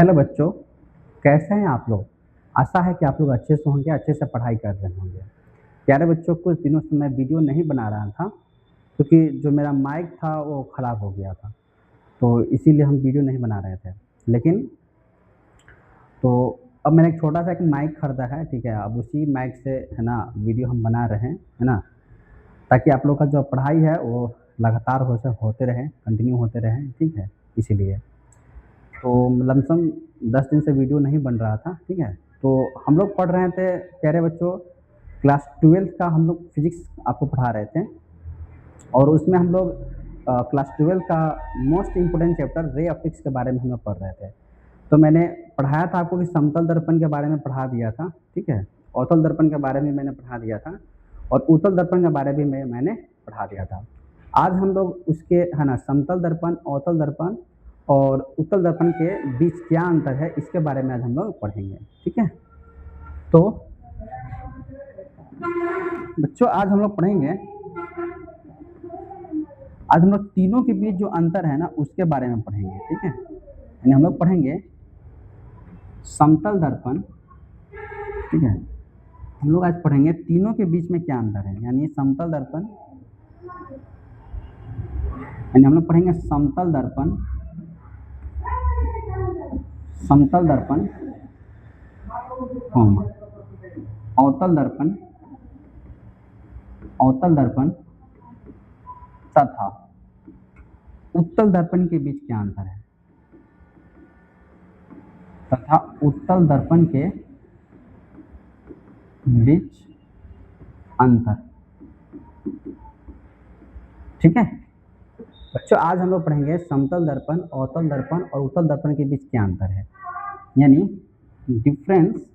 Hello बच्चों, कैसे हैं आप लोग। आशा है कि आप लोग अच्छे से होंगे, अच्छे से पढ़ाई कर रहे होंगे। प्यारे बच्चों, कुछ दिनों से मैं वीडियो नहीं बना रहा था क्योंकि जो मेरा माइक था वो ख़राब हो गया था, तो इसीलिए हम वीडियो नहीं बना रहे थे। लेकिन तो अब मैंने एक छोटा सा एक माइक खरीदा है, ठीक है। अब उसी माइक से है ना वीडियो हम बना रहे हैं, है ना, ताकि आप लोग का जो पढ़ाई है वो लगातार होते रहें, कंटिन्यू होते रहें, ठीक है, इसीलिए। तो लमसम 10 दिन से वीडियो नहीं बन रहा था, ठीक है। तो हम लोग पढ़ रहे थे प्यारे बच्चों, क्लास 12 का हम लोग फिजिक्स आपको पढ़ा रहे थे, और उसमें हम लोग क्लास 12 का most important chapter ray optics के बारे में हम लोग पढ़ रहे थे। तो मैंने पढ़ाया था आपको कि समतल दर्पण के बारे में पढ़ा दिया था, ठीक है। अवतल दर्पण के बारे में मैंने पढ़ा दिया था, और उत्तल दर्पण के बारे में मैंने पढ़ा दिया था। आज हम लोग उसके है ना समतल दर्पण, अवतल दर्पण और उत्तल दर्पण के बीच क्या अंतर है, इसके बारे में आज हम लोग पढ़ेंगे, ठीक है। तो बच्चों, आज हम लोग पढ़ेंगे, आज हम लोग तीनों के बीच जो अंतर है ना उसके बारे में पढ़ेंगे, ठीक है। यानी हम लोग पढ़ेंगे समतल दर्पण, ठीक है। हम लोग आज पढ़ेंगे तीनों के बीच में क्या अंतर है, यानी समतल दर्पण, यानी हम लोग पढ़ेंगे समतल दर्पण, समतल दर्पण, अवतल दर्पण, अवतल दर्पण तथा उत्तल दर्पण के बीच क्या अंतर है, तथा उत्तल दर्पण के बीच अंतर, ठीक है। बच्चों, आज हम लोग पढ़ेंगे समतल दर्पण, अवतल दर्पण और उत्तल दर्पण के बीच क्या अंतर है, यानी difference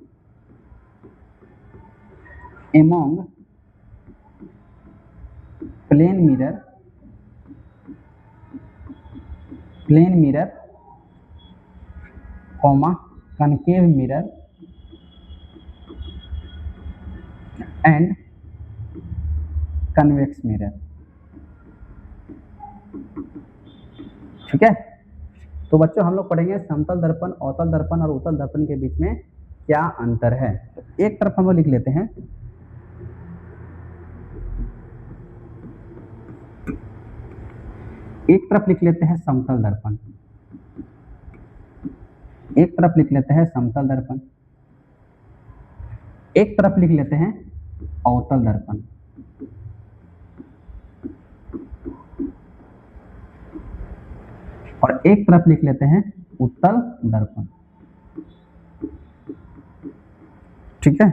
among plane mirror, plane mirror, comma concave mirror and convex mirror, ठीक है। तो बच्चों, हम लोग पढ़ेंगे समतल दर्पण, अवतल दर्पण और उत्तल दर्पण के बीच में क्या अंतर है। तो एक तरफ हम लोग लिख लेते हैं, एक तरफ लिख लेते हैं समतल दर्पण, एक तरफ लिख लेते हैं समतल दर्पण, एक तरफ लिख लेते हैं अवतल दर्पण, और एक तरफ लिख लेते हैं उत्तल दर्पण, ठीक है।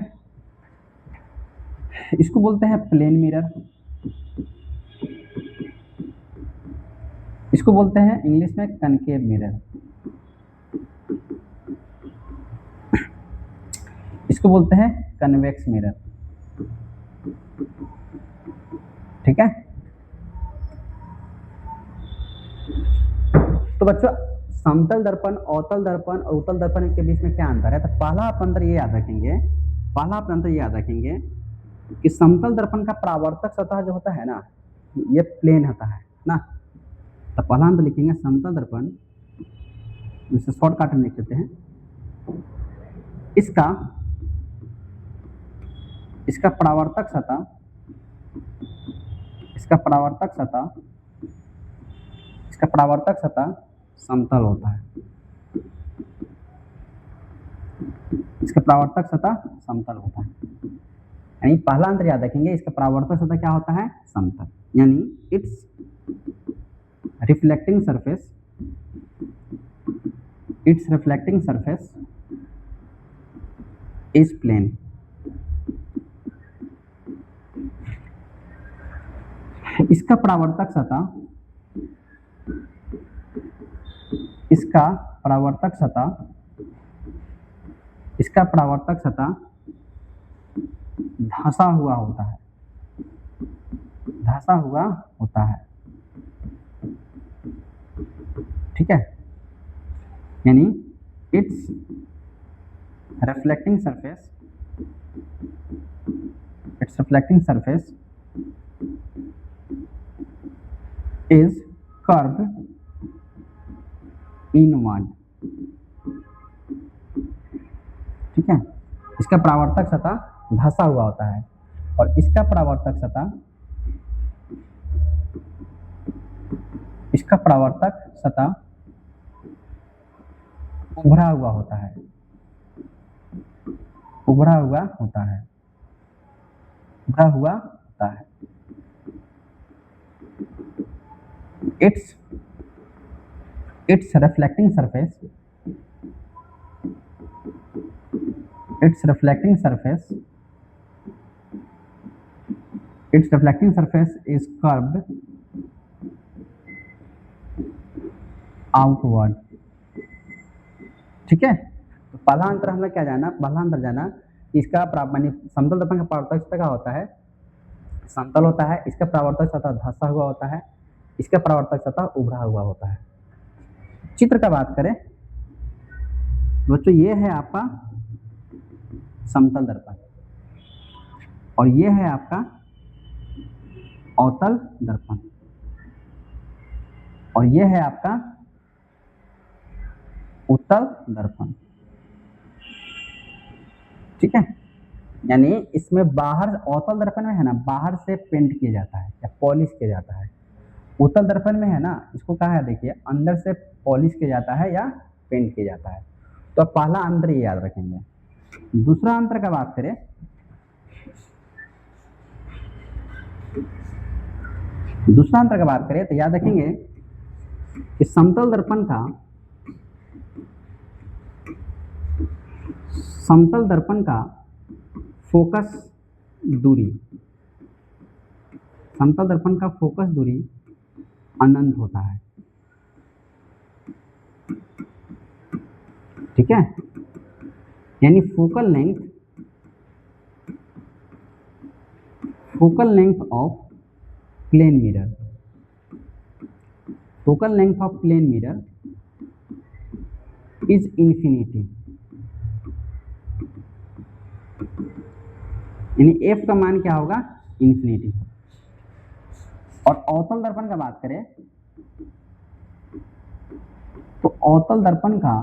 इसको बोलते हैं प्लेन मिरर, इसको बोलते हैं इंग्लिश में कनकेव मिरर, इसको बोलते हैं कन्वेक्स मिरर, ठीक है। तो बच्चों, समतल दर्पण, अवतल दर्पण और उत्तल दर्पण के बीच में क्या अंतर है, तो पहला आप अंतर ये याद रखेंगे, पहला आप अंतर ये याद रखेंगे कि समतल दर्पण का परावर्तक सतह जो होता है ना, ये प्लेन होता है ना। तो पहला अंतर लिखेंगे समतल दर्पण, जिसे शॉर्टकट में लिख देते हैं, इसका इसका परावर्तक सतह, इसका परावर्तक सतह, इसका परावर्तक सतह समतल होता है, इसका परावर्तक सतह समतल होता है। यानी पहला अंतर याद रखेंगे, इसका परावर्तक सतह क्या होता है, समतल, यानी it's reflecting surface, it's reflecting surface is plane. इसका परावर्तक सतह, इसका परावर्तक सतह, इसका परावर्तक सतह धंसा हुआ होता है, धंसा हुआ होता है, ठीक है। यानी it's reflecting surface, it's reflecting surface is curved inward, ठीक है। इसका परावर्तक सतह धंसा हुआ होता है और इसका परावर्तक सतह उभरा हुआ होता है, उभरा हुआ होता है, उभरा हुआ होता है। its reflecting surface is curved outward। ठीक है। तो पहला अंतर हमें क्या जाना, पहला अंतर जाना इसका समतल दर्पण का परावर्तक सतह क्या होता है, समतल होता है, इसका परावर्तक सतह धंसा हुआ होता है, इसका परावर्तक सतह उभरा हुआ होता है। चित्र का बात करें बच्चों, ये है आपका समतल दर्पण और ये है आपका अवतल दर्पण और ये है आपका उत्तल दर्पण। ठीक है। यानी इसमें बाहर, अवतल दर्पण में है ना बाहर से पेंट किया जाता है या पॉलिश किया जाता है, उत्तल दर्पण में है ना इसको कहा है देखिए अंदर से पॉलिश किया जाता है या पेंट किया जाता है। तो पहला अंतर ये याद रखेंगे। दूसरा अंतर का बात करें, तो याद रखेंगे कि समतल दर्पण का फोकस दूरी अनंत होता है। ठीक है। यानी focal length of plane mirror is infinity. यानी f का मान क्या होगा, इंफिनिटी। और अवतल दर्पण का बात करें तो अवतल दर्पण का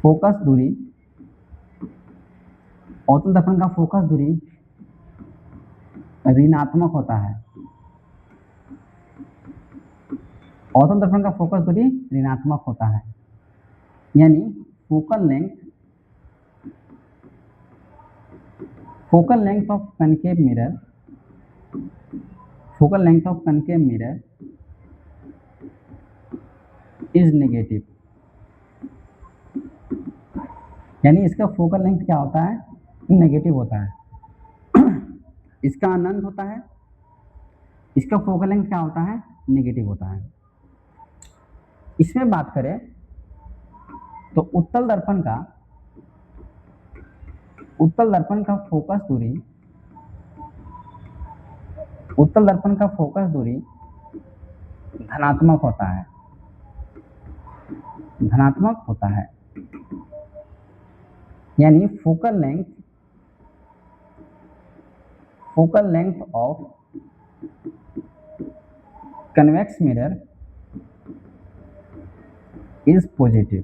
फोकस दूरी ऋणात्मक होता है। अवतल दर्पण का फोकस दूरी ऋणात्मक होता है। यानी focal length of concave mirror is negative. यानी इसका फोकल लेंथ क्या होता है, नेगेटिव होता है। इसका अनंत होता है, इसका फोकल लेंथ क्या होता है, नेगेटिव होता है। इसमें बात करें तो उत्तल दर्पण का फोकस दूरी धनात्मक होता है। यानी focal length of convex mirror is positive.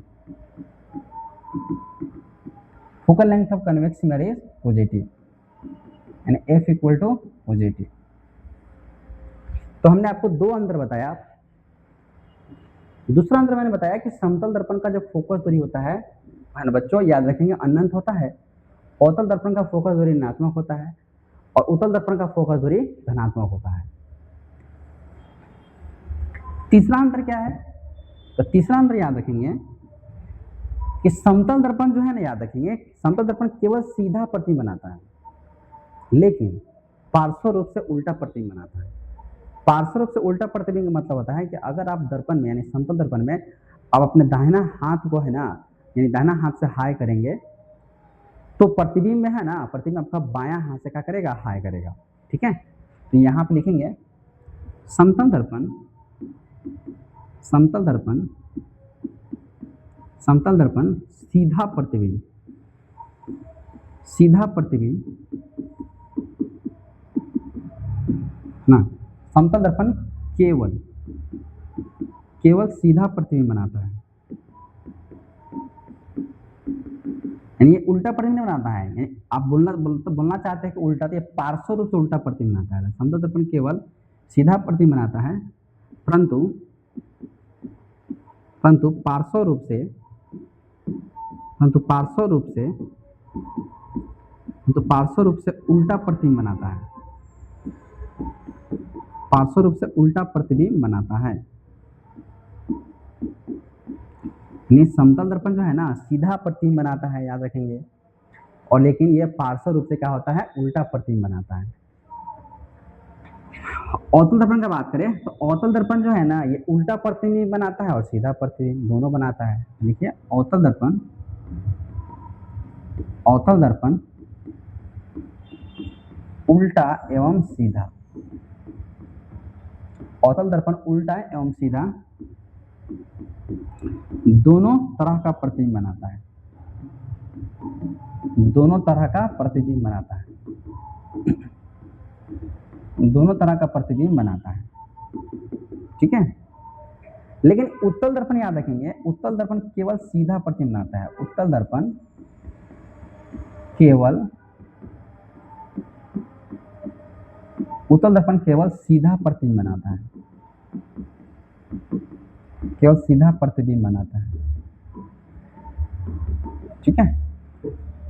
Focal length of convex mirror is positive यानी f इक्वल टू पॉजिटिव। तो हमने आपको दो अंतर बताया। दूसरा अंतर मैंने बताया कि समतल दर्पण का जो फोकस दूरी होता है ना बच्चों, याद रखेंगे अनंत होता है। अवतल दर्पण का फोकस दूरी ऋणात्मक होता है और उत्तल दर्पण का फोकस दूरी धनात्मक होता है। तीसरा अंतर क्या है, तो तीसरा अंतर याद रखेंगे कि समतल दर्पण जो है ना, याद रखेंगे समतल दर्पण केवल सीधा प्रतिबिंब बनाता है लेकिन पार्श्व रूप से उल्टा प्रतिबिंब बनाता है। पार्श्व रूप से उल्टा प्रतिबिंब का मतलब होता है कि अगर आप दर्पण में यानी समतल दर्पण में आप अपने दाहिना हाथ को है ना, यानी दाहिना हाथ से हाई करेंगे तो प्रतिबिंब में है ना, प्रतिबिंब आपका बायां हाथ से क्या करेगा, हाई करेगा। ठीक है। तो यहाँ पे लिखेंगे समतल दर्पण सीधा प्रतिबिंब ना, समतल दर्पण केवल सीधा प्रतिबिंब बनाता है। यानी ये उल्टा प्रतिबिंब बनाता है। यानी आप बोलना चाहते हैं कि उल्टा, तो ये पार्श्व रूप से उल्टा प्रतिबिंब बनाता है। समतल दर्पण केवल सीधा प्रतिबिंब बनाता है, परंतु पार्श्व रूप से उल्टा प्रतिबिंब बनाता है। पार्श्व रूप से उल्टा प्रतिबिंब बनाता है। यानी समतल दर्पण जो है ना सीधा प्रतिबिंब बनाता है, याद रखेंगे, और लेकिन ये पार्श्व रूप से क्या होता है, उल्टा प्रतिबिंब बनाता है। अवतल दर्पण का बात करें तो अवतल दर्पण जो है ना ये उल्टा प्रतिबिंब बनाता है और सीधा प्रतिबिंब दोनों बनाता है। देखिए अवतल दर्पण उल्टा एवं सीधा, अवतल दर्पण उल्टा एवं सीधा दोनों तरह का प्रतिबिंब बनाता है, दोनों तरह का प्रतिबिंब बनाता है, दोनों तरह का प्रतिबिंब बनाता है। ठीक है, लेकिन उत्तल दर्पण याद रखेंगे, उत्तल दर्पण केवल सीधा प्रतिबिंब बनाता है। उत्तल दर्पण केवल सीधा प्रतिबिंब बनाता है, केवल सीधा प्रतिबिंब बनाता है। ठीक है,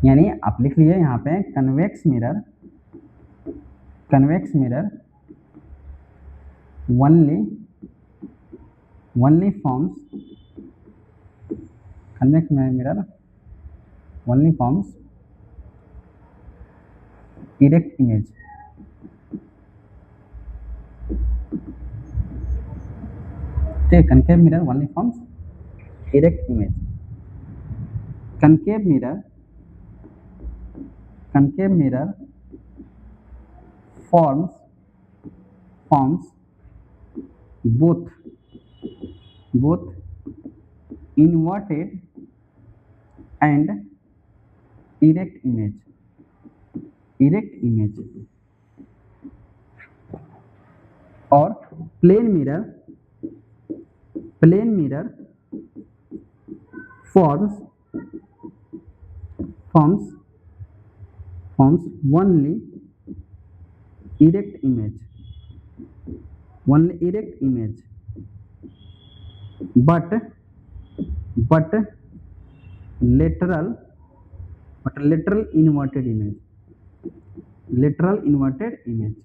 यानी आप लिख लीजिए यहाँ पे convex mirror only forms erect image। ठीक, concave mirror only forms erect image। concave mirror forms both inverted and erect image। और plane mirror forms only erect image, but lateral inverted image।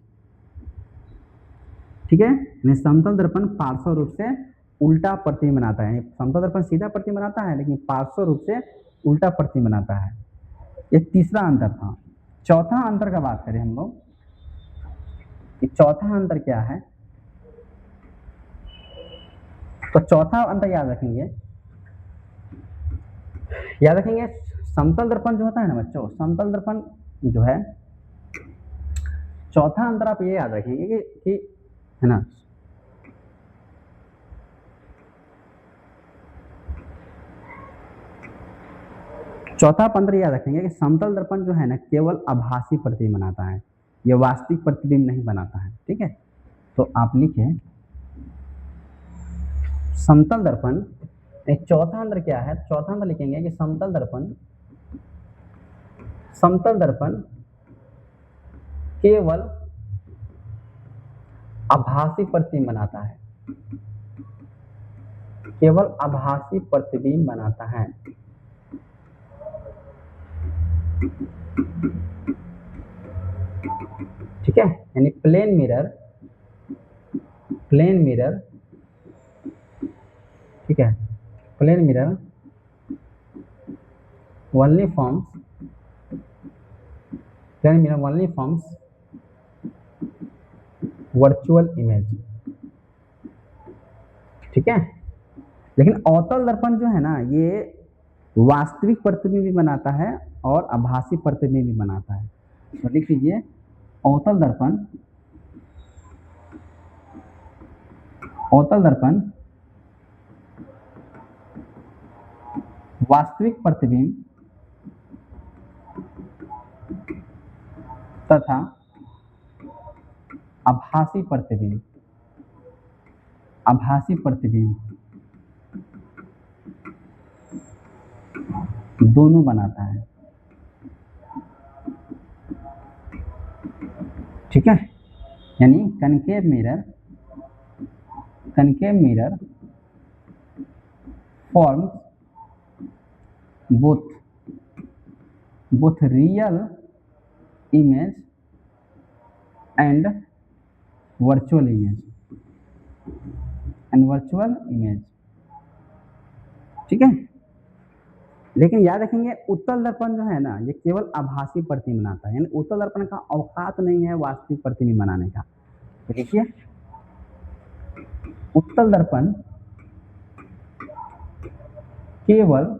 ठीक है, समतल दर्पण पार्श्व रूप से उल्टा प्रतिबिंब बनाता है। समतल दर्पण सीधा प्रतिबिंब बनाता है, लेकिन पार्श्व रूप से उल्टा प्रतिबिंब बनाता है। ये तीसरा अंतर था। चौथा अंतर का बात करें हम लोग, चौथा अंतर क्या है, तो चौथा अंतर याद रखेंगे समतल दर्पण जो होता है ना बच्चों, समतल दर्पण जो है, चौथा अंतर आप ये याद रखेंगे कि है ना, चौथा अंतर याद रखेंगे कि समतल दर्पण जो है ना केवल आभासी प्रतिबिंब बनाता है, यह वास्तविक प्रतिबिंब नहीं बनाता है। ठीक है, तो आप लिखें समतल दर्पण, चौथा अंतर क्या है, चौथा अंतर लिखेंगे कि समतल दर्पण केवल आभासी प्रतिबिंब बनाता है, केवल आभासी प्रतिबिंब बनाता है। ठीक है, यानी प्लेन मिरर, ठीक है, plane mirror only forms virtual image. ठीक है, लेकिन अवतल दर्पण जो है ना ये वास्तविक प्रतिबिंब भी बनाता है और आभासी प्रतिबिंब भी बनाता है। तो लिख लीजिए अवतल दर्पण वास्तविक प्रतिबिंब तथा आभासी प्रतिबिंब दोनों बनाता है। ठीक है, यानी concave mirror forms both real image and virtual image, ठीक है। लेकिन याद रखेंगे उत्तल दर्पण जो है ना, ये केवल आभासी प्रतिबिंब बनाता है, यानी उत्तल दर्पण का औकात नहीं है वास्तविक प्रतिबिंब बनाने का। तो देखिए, उत्तल दर्पण केवल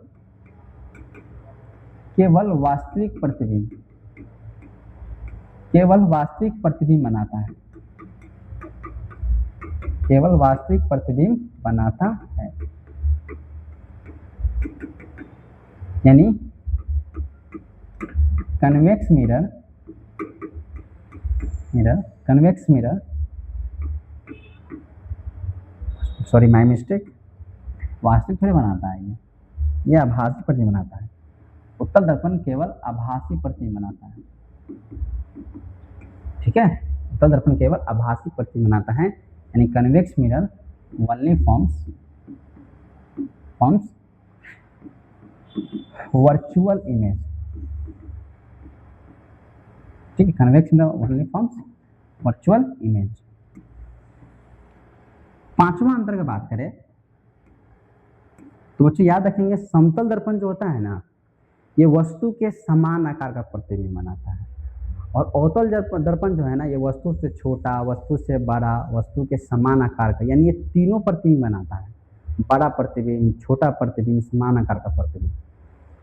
वास्तविक प्रतिबिंब बनाता है, केवल वास्तविक प्रतिबिंब बनाता है, यानी convex mirror sorry my mistake, वास्तविक थोड़ी बनाता है, ये आभासी प्रतिबिंब बनाता है। उत्तल दर्पण केवल आभासी प्रतिबिंब बनाता है, ठीक है। उत्तल दर्पण केवल आभासी प्रतिबिंब बनाता है, यानी convex mirror only forms virtual image, ठीक है। Convex mirror only forms virtual image. पांचवा अंतर की बात करें तो बच्चों याद रखेंगे, समतल दर्पण जो होता है ना, ये वस्तु के समान आकार का प्रतिबिंब बनाता है, और अवतल दर्पण जो है ना, ये वस्तु से छोटा, वस्तु से बड़ा, वस्तु के समान आकार का, यानी ये तीनों प्रतिबिंब बनाता है, बड़ा प्रतिबिंब, छोटा प्रतिबिंब, समान आकार का प्रतिबिंब।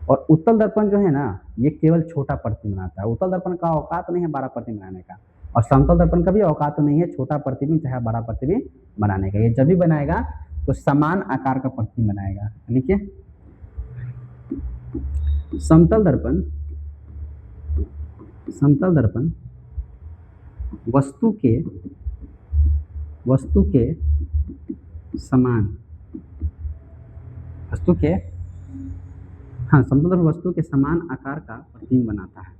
और उत्तल दर्पण जो है ना, ये केवल छोटा प्रतिबिंब बनाता है। उत्तल दर्पण का औकात नहीं है बड़ा प्रतिबिंब बनाने का, और समतल दर्पण का भी औकात नहीं है छोटा प्रतिबिंब चाहे बड़ा प्रतिबिंब बनाने का। ये जब भी बनाएगा तो समान आकार का प्रतिबिंब बनाएगा। लिखिए, समतल दर्पण वस्तु के समान समतल दर्पण वस्तु के समान आकार का प्रतिबिंब बनाता है,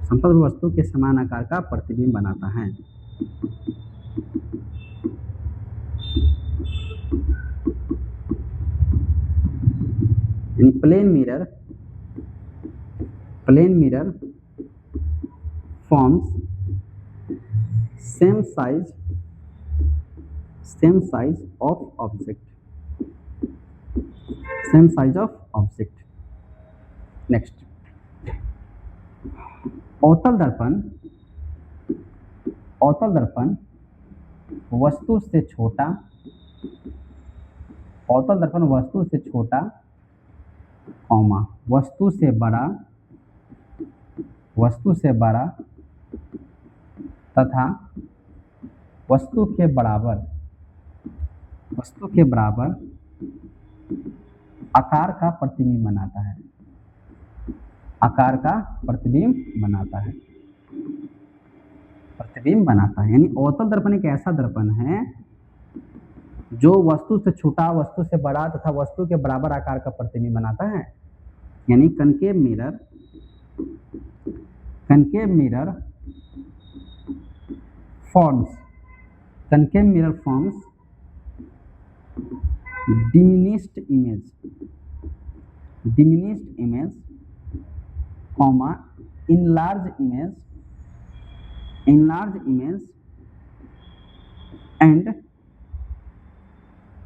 समतल दर्पण वस्तु के समान आकार का प्रतिबिंब बनाता है। यानी plane mirror forms same size of object, next, अवतल दर्पण वस्तु से छोटा, वस्तु से बड़ा तथा वस्तु के बराबर आकार का प्रतिबिंब बनाता है, यानी अवतल दर्पण एक ऐसा दर्पण है जो वस्तु से छोटा, वस्तु से बड़ा तथा वस्तु के बराबर आकार का प्रतिबिंब बनाता है। यानी concave mirror forms diminished image, enlarged image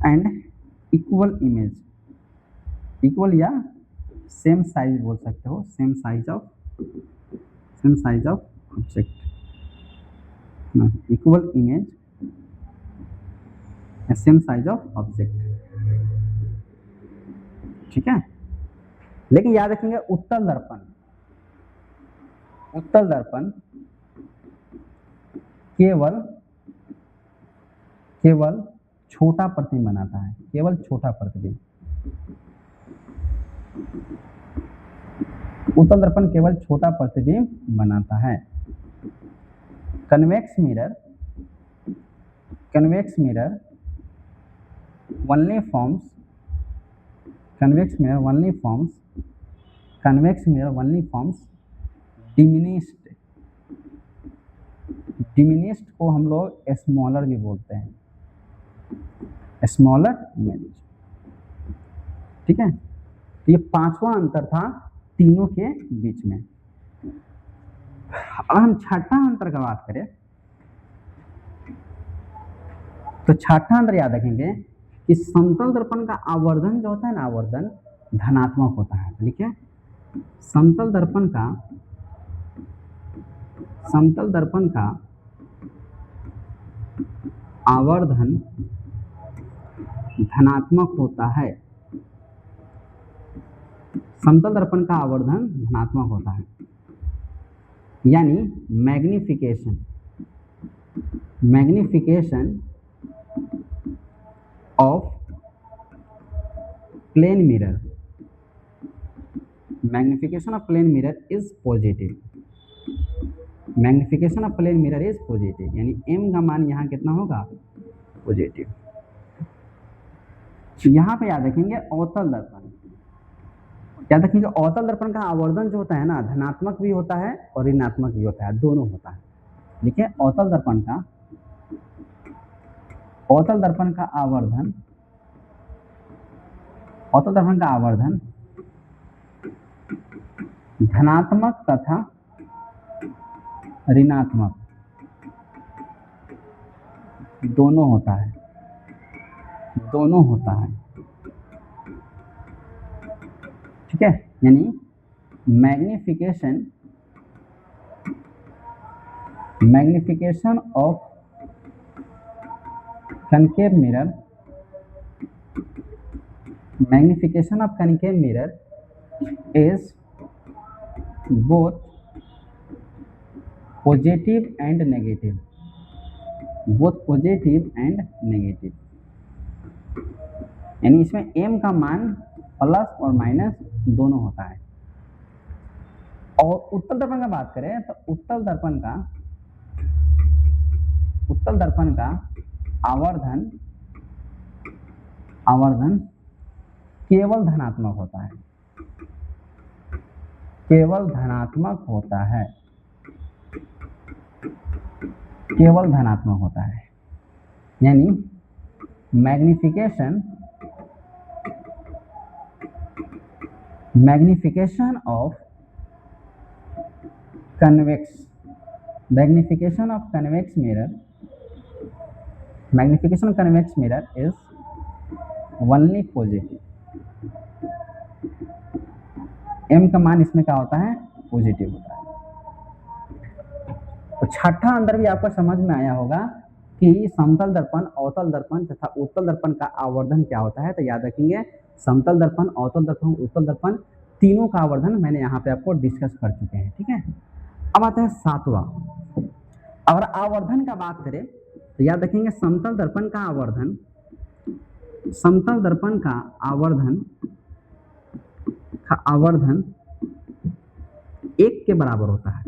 and equal image, equal या सेम साइज बोल सकते हो, same size of object, equal image same size of object, ठीक है। लेकिन याद रखेंगे उत्तल दर्पण केवल छोटा प्रतिबिंब बनाता है, केवल छोटा प्रतिबिंब। उत्तल दर्पण केवल छोटा प्रतिबिंब बनाता है। Convex mirror only forms diminished diminished को हम लोग स्मॉलर भी बोलते हैं, स्मॉलर इमेज। ठीक है, तो ये पांचवा अंतर था तीनों के बीच में। अब हम छठा अंतर का बात करें तो छठा अंतर याद रखेंगे कि समतल दर्पण का आवर्धन जो होता है ना, आवर्धन धनात्मक होता है। लिखिए, समतल दर्पण का आवर्धन धनात्मक होता है। समतल दर्पण का आवर्धन धनात्मक होता है, यानी magnification of plane mirror, magnification of plane mirror is positive. Magnification of plane mirror is positive, यानी m का मान यहाँ कितना होगा, पॉजिटिव। यहाँ पे याद रखेंगे अवतल दर्पण, याद रखेंगे अवतल दर्पण का आवर्धन जो होता है ना, धनात्मक भी होता है और ऋणात्मक भी होता है, दोनों होता है। देखिए, अवतल दर्पण का आवर्धन धनात्मक तथा ऋणात्मक दोनों होता है, ठीक है। यानी magnification of concave mirror is both positive and negative, यानी इसमें m का मान प्लस और माइनस दोनों होता है। और उत्तल दर्पण का बात करें तो उत्तल दर्पण का आवर्धन केवल धनात्मक होता है, यानी magnification of convex mirror is only positive। m का मान इसमें क्या होता है, पॉजिटिव होता है। तो छठा अंतर भी आपको समझ में आया होगा कि समतल दर्पण, अवतल दर्पण तथा उत्तल दर्पण का आवर्धन क्या होता है। तो याद रखेंगे, समतल दर्पण, अवतल दर्पण, उत्तल दर्पण, तीनों का आवर्धन मैंने यहाँ पे आपको डिस्कस कर चुके हैं। ठीक है, अब आता है सातवां। अगर आवर्धन का बात करें तो याद रखेंगे, समतल दर्पण का आवर्धन एक के बराबर होता है।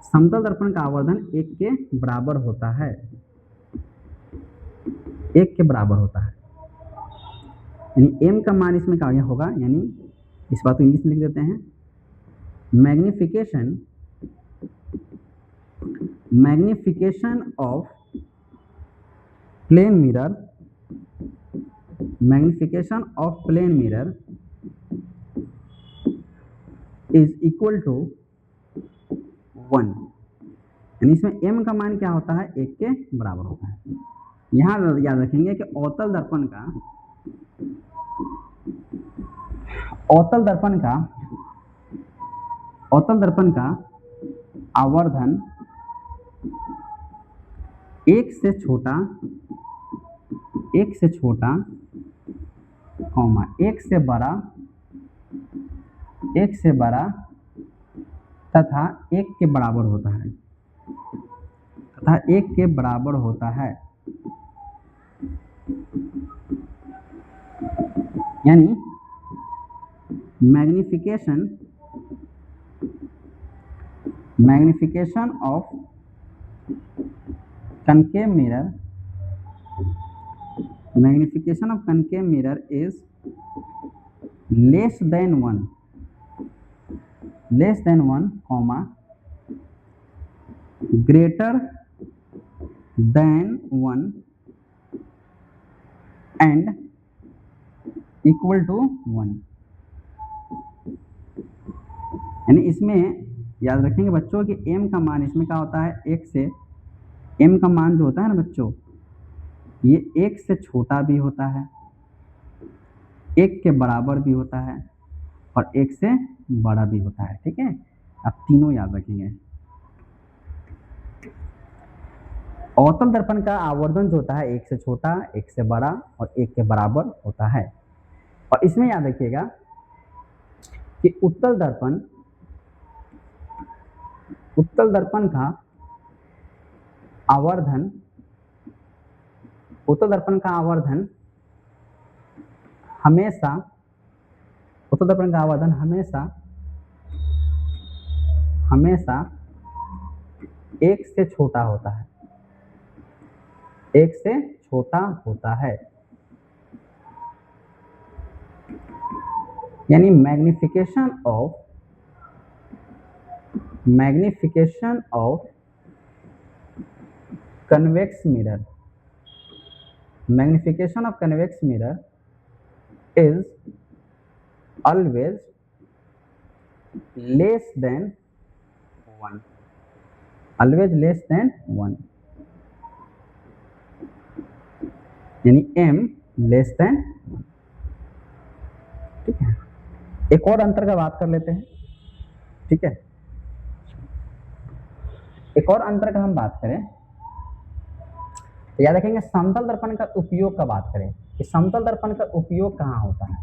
समतल दर्पण का आवर्धन एक के बराबर होता है, यानी m का मान इसमें क्या होगा, यानी इस बात को इंग्लिश में लिख देते हैं, magnification of plane mirror is equal to 1, यानी इसमें m का मान क्या होता है, एक के बराबर होता है। यहाँ याद रखेंगे कि अवतल दर्पण का आवर्धन एक से छोटा, एक से बड़ा तथा एक के बराबर होता है, यानी magnification of concave mirror is less than 1, greater than 1 and equal to 1। यानी इसमें याद रखेंगे बच्चों कि m का मान इसमें क्या होता है, 1 से m का मान जो होता है ना बच्चों, ये 1 से छोटा भी होता है, 1 के बराबर भी होता है और 1 से बड़ा भी होता है। ठीक है, अब तीनों याद रखेंगे। अवतल दर्पण का आवर्धन जो होता है 1 से छोटा, 1 से बड़ा और 1 के बराबर होता है। और इसमें याद रखिएगा कि उत्तल दर्पण का आवर्धन, उत्तल दर्पण का आवर्धन हमेशा, उत्तल दर्पण का आवर्धन हमेशा 1 से छोटा होता है, 1 से छोटा होता है। यानी magnification of convex mirror, magnification of convex mirror is always less than 1, always less than 1, यानी m लेस देन 1। ठीक है, एक और अंतर का बात कर लेते हैं। ठीक है, एक और अंतर का हम बात करें तो याद रखेंगे समतल दर्पण का उपयोग का बात करें कि समतल दर्पण का उपयोग कहाँ होता है,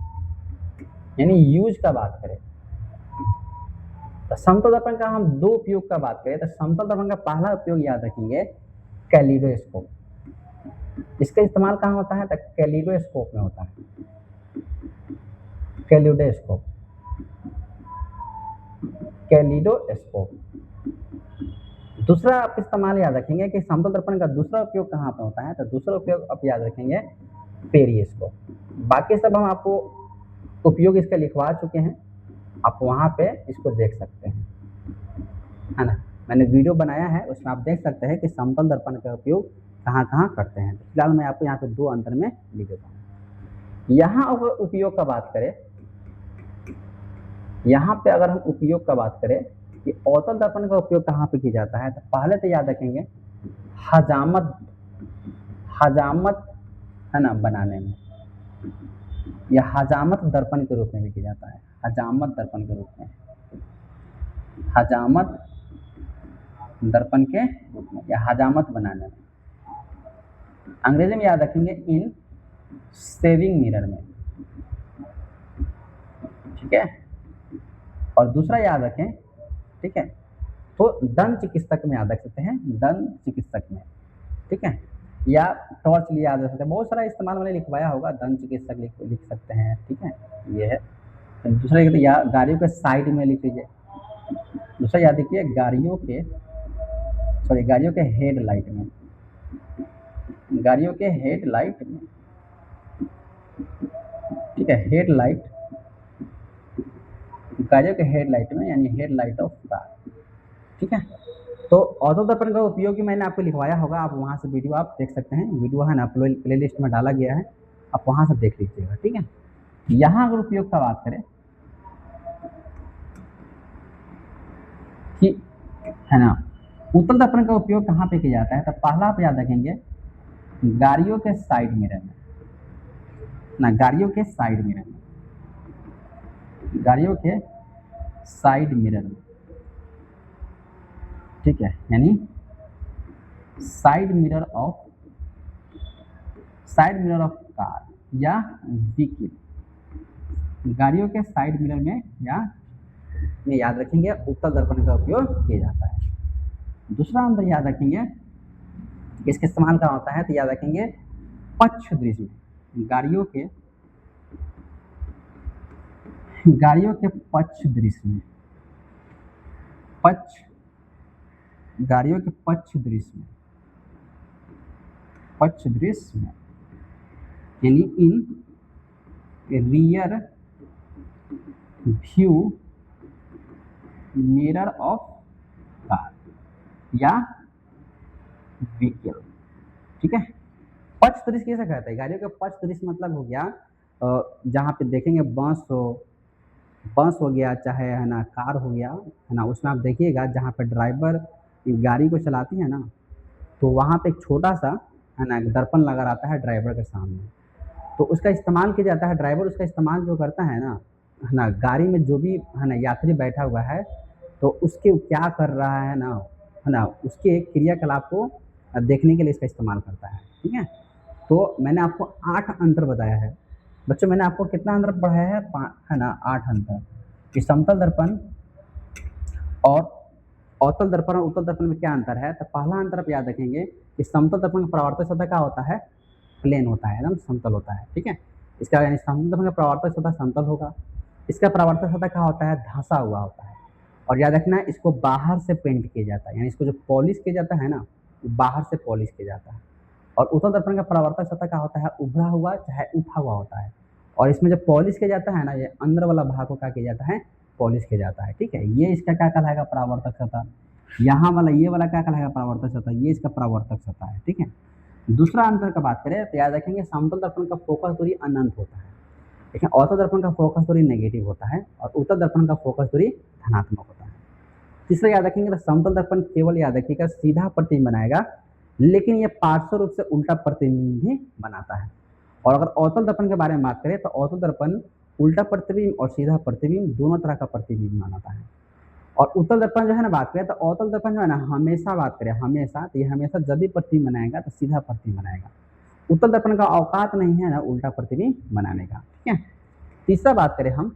यानी यूज का बात करें तो समतल दर्पण का हम दो उपयोग का बात करें तो समतल दर्पण का पहला उपयोग याद रखेंगे कैलिडोस्कोप। इसका इस्तेमाल कहाँ होता है तो कैलिडोस्कोप में होता है, कैलिडोस्कोप, कैलिडोस्कोप। दूसरा आप इस्तेमाल याद रखेंगे कि समतल दर्पण का दूसरा उपयोग कहाँ पर होता है तो दूसरा उपयोग आप याद रखेंगे पेरिस्कोप। बाकी सब हम आपको उपयोग इसका लिखवा चुके हैं, आप वहाँ पे इसको देख सकते हैं, है ना। मैंने वीडियो बनाया है उसमें आप देख सकते हैं कि समतल दर्पण का उपयोग कहाँ कहाँ करते हैं। तो फिलहाल मैं आपको यहाँ पे दो अंतर में लिख देता हूँ। यहाँ अगर उपयोग का बात करें, यहाँ पे अगर हम उपयोग का बात करें कि अवतल दर्पण का उपयोग कहाँ पे किया जाता है तो पहले तो याद रखेंगे हजामत है ना बनाने में, या हजामत दर्पण के रूप में भी किया जाता है, हजामत दर्पण के रूप में, हजामत दर्पण के रूप में या हजामत बनाने में। अंग्रेजी में याद रखेंगे इन सेविंग मिरर में। ठीक है, और दूसरा याद रखें, ठीक है, तो दंत चिकित्सक में याद रख सकते हैं, दंत चिकित्सक में। ठीक है, या टॉर्च लिए याद रख सकते हैं, बहुत सारा इस्तेमाल मैंने लिखवाया होगा, दंत चिकित्सक लिख सकते हैं। ठीक है, ये है। दूसरा या गाड़ियों के साइड में लिख लीजिए। दूसरा याद रखिए गाड़ियों के हेडलाइट में, गाड़ियों के हेडलाइट में। ठीक है, हेडलाइट, गाड़ियों के हेडलाइट में यानी हेडलाइट ऑफ कार। ठीक है, तो अवतल दर्पण का उपयोग भी मैंने आपको लिखवाया होगा, आप वहाँ से वीडियो आप देख सकते हैं, वीडियो है ना प्ले लिस्ट में डाला गया है, आप वहाँ से देख लीजिएगा। ठीक है, यहाँ अगर उपयोग का बात करें कि है ना उत्तल दर्पण का उपयोग कहाँ पे किया जाता है तो पहला आप याद रखेंगे गाड़ियों के साइड मिरर में ना, गाड़ियों के साइड मिरर में, गाड़ियों के साइड मिरर में। ठीक है, यानी साइड मिरर ऑफ कार या व्हीकल, गाड़ियों के साइड मिरर में या में याद रखेंगे उत्तल दर्पण का उपयोग किया जाता है। दूसरा अंदर याद रखेंगे इसके इस्तेमाल का होता है तो याद रखेंगे पक्ष दृश्य में, गाड़ियों के पक्ष दृश्य में, गाड़ियों के पक्ष दृश्य में यानी इन rear view mirror of car. या व्हीकल। ठीक है, पक्ष दृश्य कैसे कहते हैं? गाड़ियों का पक्ष दृश्य मतलब हो गया जहाँ पे देखेंगे बस हो गया, चाहे है ना कार हो गया, है ना, उसमें आप देखिएगा जहाँ पे ड्राइवर गाड़ी को चलाती है ना, तो वहाँ पे एक छोटा-सा, है ना, एक दर्पण लगा रहता है ड्राइवर के सामने। तो उसका इस्तेमाल किया जाता है, ड्राइवर उसका इस्तेमाल जो करता है ना, गाड़ी में जो भी है ना यात्री बैठा हुआ है, तो उसके क्या कर रहा है ना, उसके क्रियाकलाप को देखने के लिए इसका इस्तेमाल करता है। ठीक है? तो मैंने आपको 8 अंतर बताया है। बच्चों मैंने आपको कितना अंतर पढ़ाया है? है ना 8 अंतर। कि समतल दर्पण और अवतल दर्पण और उत्तल दर्पण में क्या अंतर है? तो पहला अंतर आप याद रखेंगे कि समतल दर्पण का परावर्तक सतह क्या होता है? प्लेन होता है, एकदम समतल होता है। ठीक है? इसका यानी समतल दर्पण का परावर्तक सतह समतल होगा। इसका परावर्तक सतह क्या होता है? धँसा हुआ होता है। और याद रखना इसको बाहर से पेंट किया जाता है, यानी इसको जो पॉलिश किया जाता है ना, बाहर से पॉलिश किया जाता है। और उत्तल दर्पण का परावर्तक सतह क्या होता है? उभरा हुआ चाहे उठा हुआ होता है। और इसमें जब पॉलिश किया जाता है ना, ये अंदर वाला भाग को क्या किया जाता है? पॉलिश किया जाता है। ठीक है? ये इसका क्या कहलाएगा? परावर्तक सतह। यहाँ वाला ये वाला क्या कहलाएगा? परावर्तक सतह। ये इसका परावर्तक सतह है। ठीक है? दूसरा अंतर का बात करें तो याद रखेंगे समतल दर्पण का फोकस दूरी अनंत होता है, लेकिन अवतल दर्पण का फोकस दूरी नेगेटिव होता है और उत्तल दर्पण का फोकस दूरी धनात्मक होता है। तीसरा याद रखेंगे तो समतल दर्पण केवल याद रखिएगा सीधा प्रतिबिंब बनाएगा, लेकिन ये पार्श्व रूप से उल्टा प्रतिबिंब भी बनाता है। और अगर अवतल दर्पण के बारे में बात करें तो अवतल दर्पण उल्टा प्रतिबिंब और सीधा प्रतिबिंब दोनों तरह का प्रतिबिंब बनाता है। और उत्तल दर्पण जो है ना बात करें तो अवतल दर्पण जो है ना हमेशा बात करें हमेशा, तो ये हमेशा जब भी प्रतिबिंब बनाएगा तो सीधा प्रतिबिंब बनाएगा। उत्तल दर्पण का औकात नहीं है ना उल्टा प्रतिबिंब बनाने का। ठीक है? तीसरा बात करें हम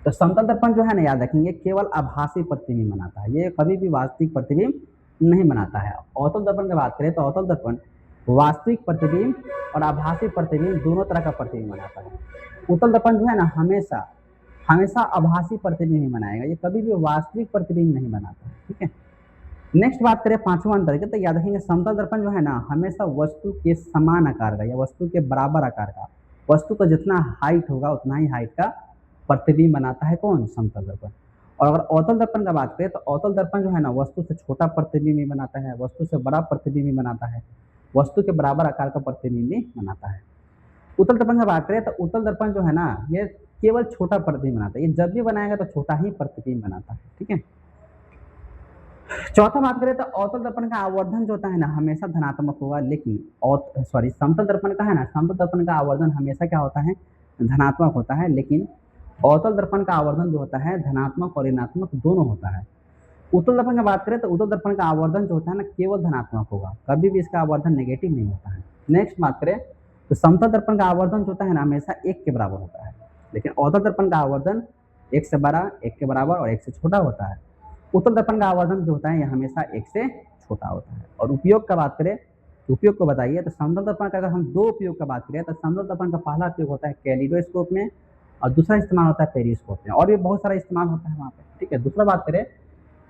तो समतल दर्पण जो है ना याद रखेंगे केवल आभासी प्रतिबिंब बनाता है, ये कभी भी वास्तविक प्रतिबिंब नहीं बनाता है। अवतल दर्पण की बात करें तो अवतल दर्पण वास्तविक प्रतिबिंब और आभासी प्रतिबिंब दोनों तरह का प्रतिबिंब बनाता है। उत्तल दर्पण जो है ना हमेशा हमेशा आभासी प्रतिबिंब ही बनाएगा, ये कभी भी वास्तविक प्रतिबिंब नहीं बनाता है। ठीक है? नेक्स्ट बात करें पांचवा अंतर की, तो याद रखेंगे समतल दर्पण जो है ना हमेशा वस्तु के समान आकार का या वस्तु के बराबर आकार का, वस्तु का जितना हाइट होगा उतना ही हाइट का प्रतिबिंब बनाता है कौन? समतल दर्पण। और अगर अवतल दर्पण का बात करें तो अवतल दर्पण जो है ना वस्तु से छोटा प्रतिबिंब भी बनाता है, वस्तु से बड़ा प्रतिबिंब भी बनाता है, वस्तु के बराबर आकार का प्रतिबिंब भी बनाता है। उत्तल दर्पण की बात करें तो उत्तल दर्पण जो है ना ये केवल छोटा प्रतिबिंब बनाता है, ये जब भी बनाएगा तो छोटा ही प्रतिबिंब बनाता है। ठीक है? चौथा बात करें तो अवतल दर्पण का आवर्धन जो होता है ना हमेशा धनात्मक होगा, लेकिन समतल दर्पण का है ना समतल दर्पण का आवर्धन हमेशा क्या होता है? धनात्मक होता है, लेकिन अवतल दर्पण का आवर्धन जो होता है धनात्मक और ऋणात्मक दोनों होता है। उत्तल दर्पण की बात करें तो उत्तल दर्पण का आवर्धन जो होता है ना केवल धनात्मक होगा, कभी भी इसका आवर्धन नेगेटिव नहीं होता है। नेक्स्ट बात करें तो समतल दर्पण का आवर्धन जो होता है ना हमेशा 1 के बराबर होता है, लेकिन अवतल दर्पण का आवर्धन 1 से बड़ा, 1 के बराबर और 1 से छोटा होता है। उत्तल दर्पण का आवर्धन जो होता है यह हमेशा 1 से छोटा होता है। और उपयोग का बात करें तो उपयोग को बताइए तो समतल दर्पण का अगर हम 2 उपयोग का बात करें तो समतल दर्पण का पहला उपयोग होता है कैलिडोस्कोप में और दूसरा इस्तेमाल होता है पेरिस्कोप में, और भी बहुत सारा इस्तेमाल होता है वहाँ पे। ठीक है? दूसरा बात करें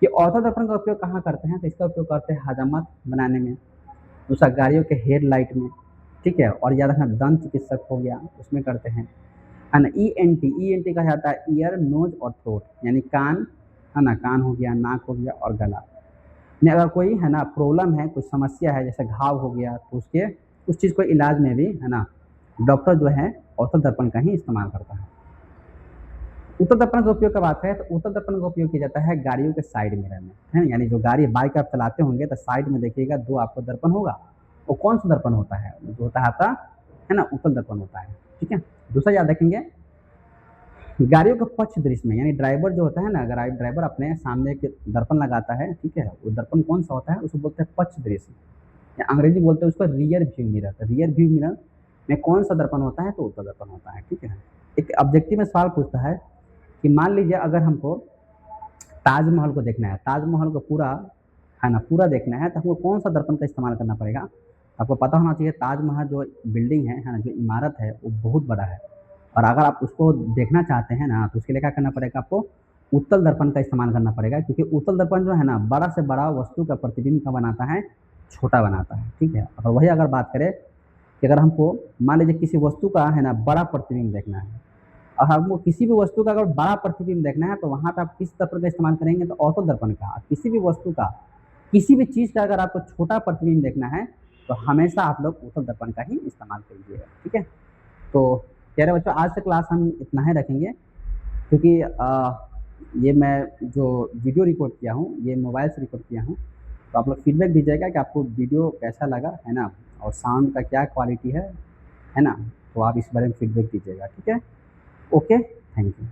कि अवतल दर्पण का उपयोग कहाँ करते हैं तो इसका उपयोग करते हैं हजामत बनाने में, दूसरा गाड़ियों के हेडलाइट में। ठीक है? और याद रखना दंत चिकित्सक हो गया उसमें करते हैं, है ना। ईएनटी कहा जाता है ईयर नोज और थ्रोट, यानी कान, है ना, कान हो गया, नाक हो गया और गला में अगर कोई है ना प्रॉब्लम है, कोई समस्या है जैसे घाव हो गया तो उसके उस चीज़ को इलाज में भी है ना डॉक्टर जो है अवतल दर्पण का ही इस्तेमाल करता है। उत्तल दर्पण का उपयोग का बात है तो उत्तल दर्पण का उपयोग किया जाता है गाड़ियों के साइड मिरर में, है ना, यानी जो गाड़ी बाइक आप चलाते होंगे तो साइड में देखिएगा 2 आपको दर्पण होगा। वो कौन सा दर्पण होता है? जो होता है आपका, है ना, उत्तल दर्पण होता है। ठीक है? दूसरा याद रखेंगे गाड़ियों के पक्ष दृश्य में, यानी ड्राइवर जो होता है ना, अगर ड्राइवर अपने सामने एक दर्पण लगाता है, ठीक है, वो दर्पण कौन सा होता है? उसको बोलते हैं पक्ष दृश्य, या अंग्रेजी बोलते हैं उसको रियर व्यू मिरर। तो रियर व्यू मिरर में कौन सा दर्पण होता है? तो उत्तल दर्पण होता है। ठीक है? एक ऑब्जेक्टिव में सवाल पूछता है कि मान लीजिए अगर हमको ताजमहल को देखना है, ताजमहल को पूरा, है ना, पूरा देखना है तो हमको कौन सा दर्पण का इस्तेमाल करना पड़ेगा? आपको पता होना चाहिए ताजमहल जो बिल्डिंग है ना, जो इमारत है वो बहुत बड़ा है, और अगर आप उसको देखना चाहते हैं ना तो उसके लिए क्या करना पड़ेगा? आपको उत्तल दर्पण का इस्तेमाल करना पड़ेगा, क्योंकि उत्तल दर्पण जो है ना बड़ा से बड़ा वस्तु का प्रतिबिंब का बनाता है, छोटा बनाता है। ठीक है? और वही अगर बात करें कि अगर हमको मान लीजिए किसी वस्तु का है ना बड़ा प्रतिबिंब देखना है और हमको किसी भी वस्तु का अगर बड़ा प्रतिबिंब देखना है तो वहाँ पे आप किस दर्पण का इस्तेमाल करेंगे? तो अवतल दर्पण का। किसी भी वस्तु का किसी भी चीज़ का अगर आपको छोटा प्रतिबिंब देखना है, तो हमेशा आप लोग उत्तल दर्पण का ही इस्तेमाल करिएगा, ठीक है? तो प्यारे बच्चों, आज से क्लास हम इतना ही रखेंगे, क्योंकि ये मैं जो वीडियो रिकॉर्ड किया हूँ, ये मोबाइल से रिकॉर्ड किया हूँ, तो आप लोग फीडबैक दीजिएगा कि आपको वीडियो कैसा लगा, है ना? और साउंड का क्या क्वालिटी है ना? तो आप इस बारे में फीडबैक दीजिएगा, ठीक है? Okay, thank you.